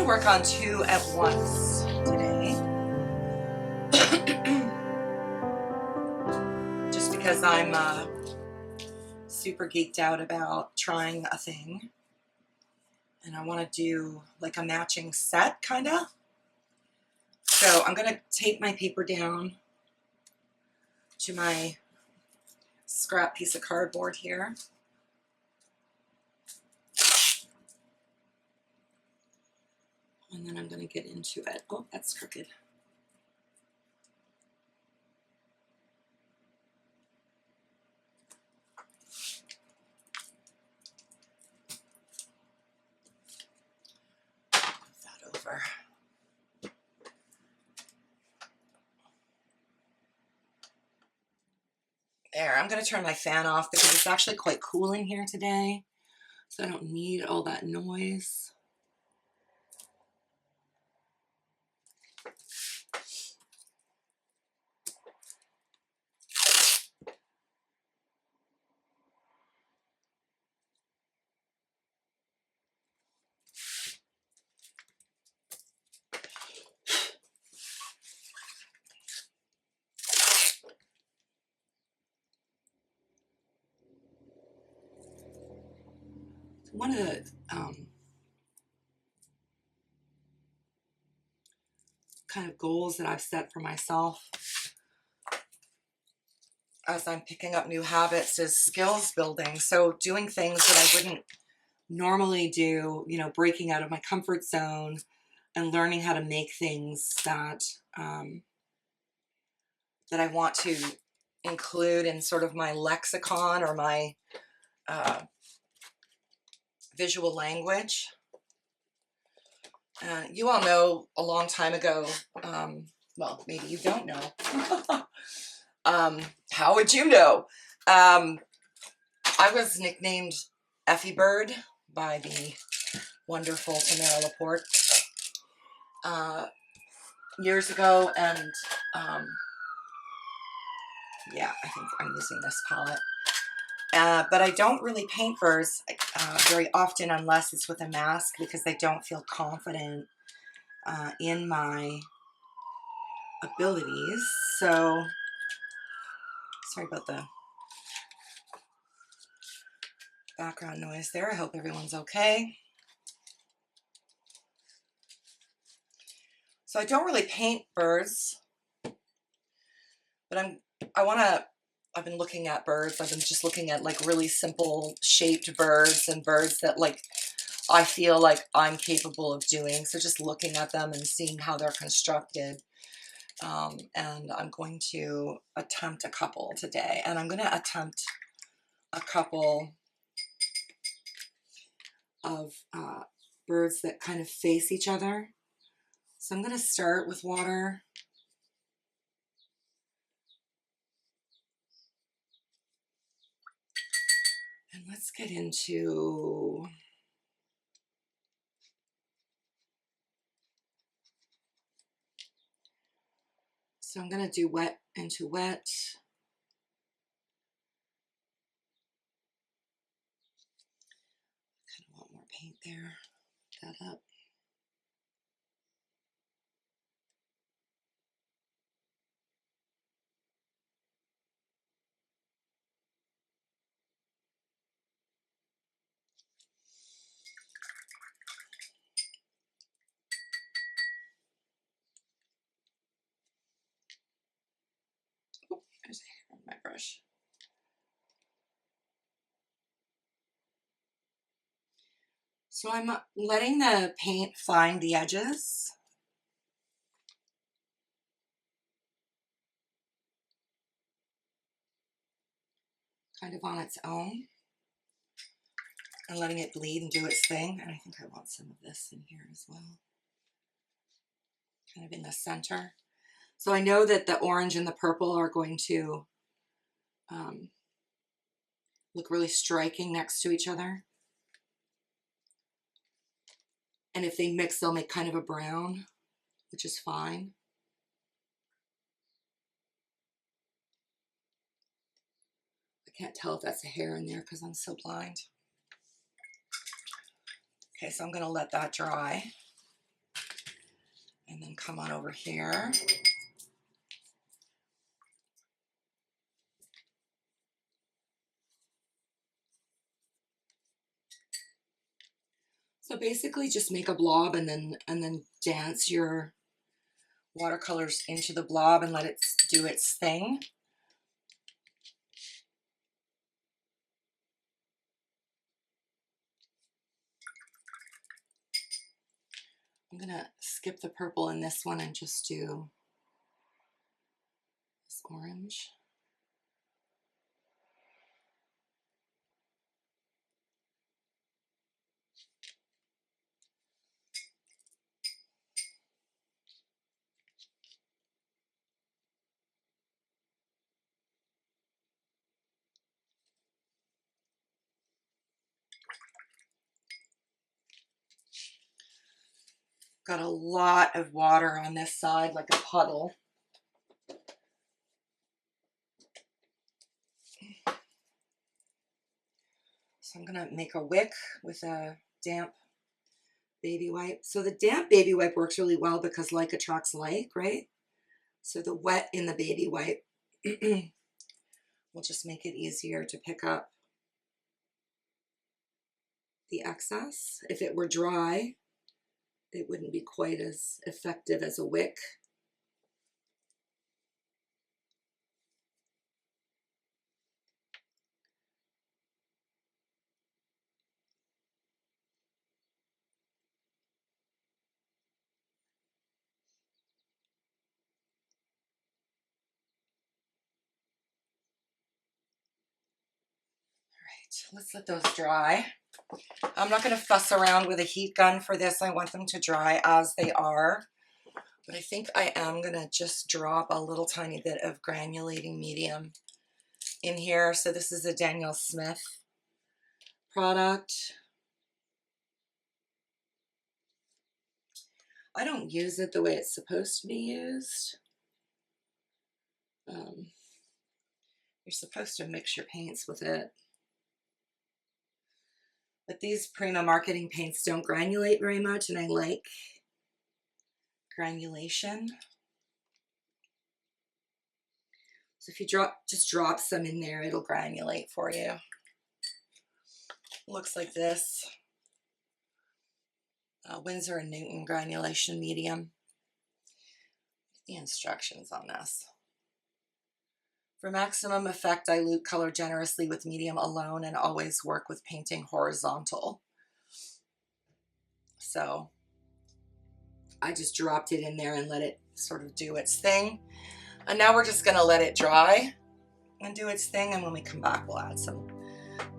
work on two at once today. Just because I'm super geeked out about trying a thing. And I want to do like a matching set, kind of. So I'm going to tape my paper down to my scrap piece of cardboard here. And then I'm going to get into it. Oh, that's crooked. Move that over. There, I'm going to turn my fan off because it's actually quite cool in here today. So I don't need all that noise. One of the kind of goals that I've set for myself as I'm picking up new habits is skills building. So doing things that I wouldn't normally do, you know, breaking out of my comfort zone and learning how to make things that that I want to include in sort of my lexicon or my visual language. You all know a long time ago, well, maybe you don't know. How would you know? I was nicknamed Effie Bird by the wonderful Tamara Laporte years ago, and yeah, I think I'm using this palette. But I don't really paint birds very often unless it's with a mask because I don't feel confident in my abilities. So, sorry about the background noise there. I hope everyone's okay. So I don't really paint birds, but I've been looking at birds. I've been just looking at like really simple shaped birds and birds that like I feel like I'm capable of doing. So just looking at them and seeing how they're constructed. And I'm going to attempt a couple today. And I'm going to attempt a couple of birds that kind of face each other. So I'm going to start with water. And let's get into so I'm going to do wet into wet. Kind of want more paint there. Put that up. Oh, there's a hair on my brush. So I'm letting the paint find the edges. Kind of on its own. And letting it bleed and do its thing. And I think I want some of this in here as well. Kind of in the center. So I know that the orange and the purple are going to look really striking next to each other. And if they mix, they'll make kind of a brown, which is fine. I can't tell if that's a hair in there because I'm so blind. Okay, so I'm going to let that dry. And then come on over here. So basically just make a blob and then dance your watercolors into the blob and let it do its thing. I'm gonna skip the purple in this one and just do this orange. Got a lot of water on this side, like a puddle. So I'm gonna make a wick with a damp baby wipe. So the damp baby wipe works really well because like attracts like, right? So the wet in the baby wipe will just make it easier to pick up the excess. If it were dry, it wouldn't be quite as effective as a wick. Let's let those dry. I'm not going to fuss around with a heat gun for this. I want them to dry as they are. But I think I am going to just drop a little tiny bit of granulating medium in here. So this is a Daniel Smith product. I don't use it the way it's supposed to be used. You're supposed to mix your paints with it. But these Prima Marketing paints don't granulate very much, and I like granulation. So if you just drop some in there, it'll granulate for you. Looks like this. Winsor & Newton granulation medium. The instructions on this. For maximum effect, dilute color generously with medium alone and always work with painting horizontal. So I just dropped it in there and let it sort of do its thing. And now we're just gonna let it dry and do its thing. And when we come back, we'll add some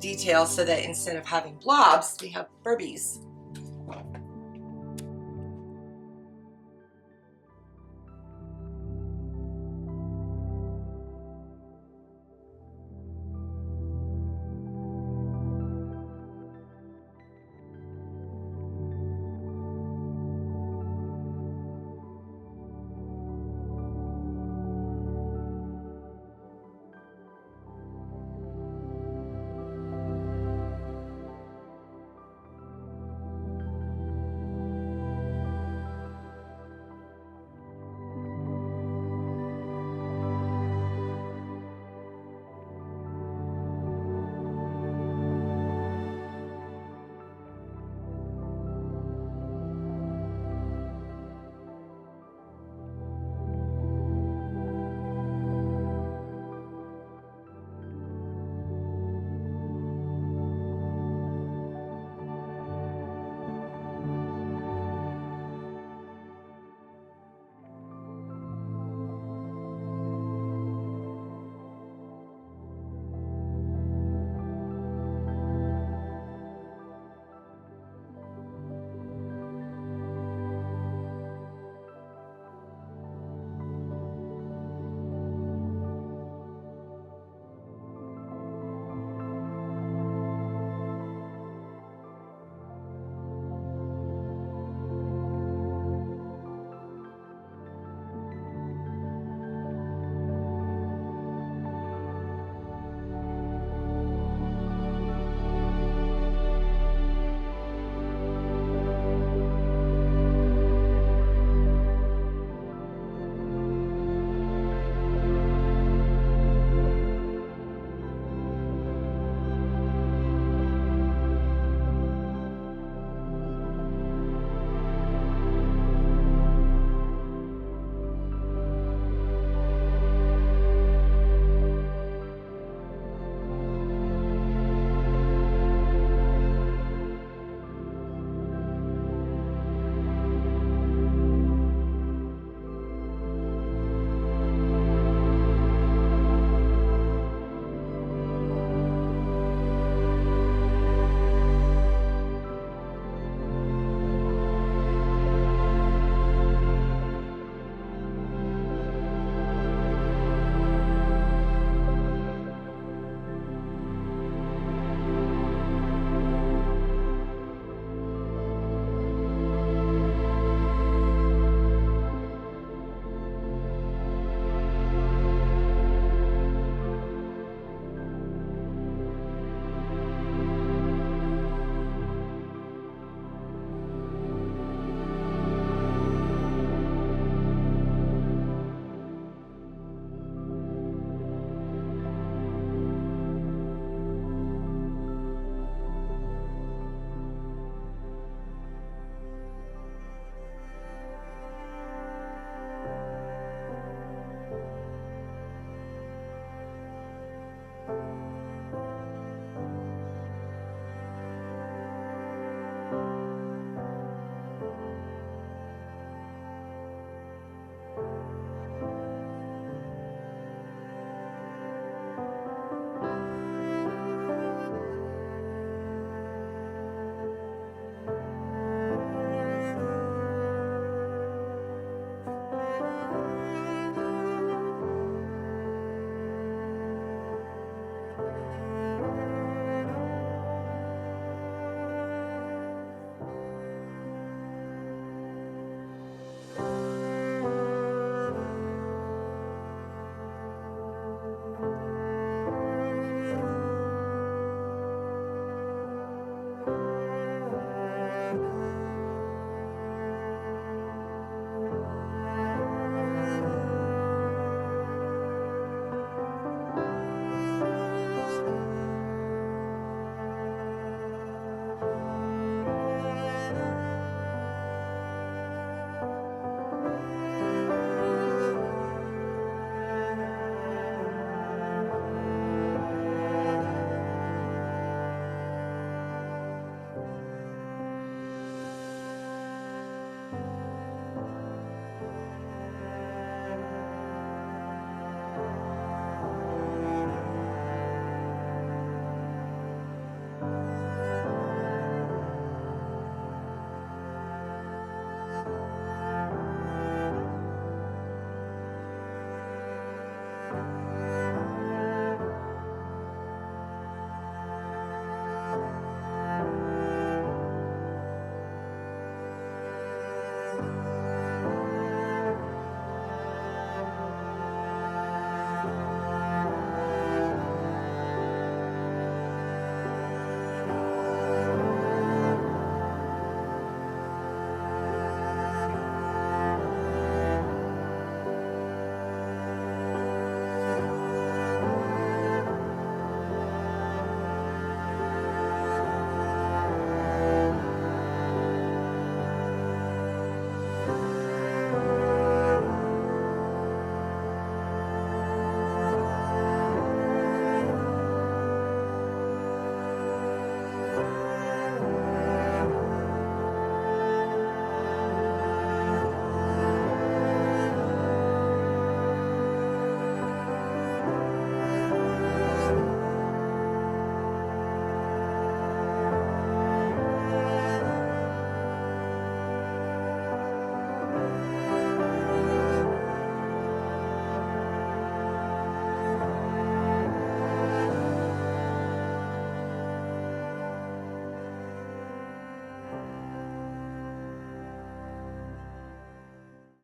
details so that instead of having blobs, we have burbies.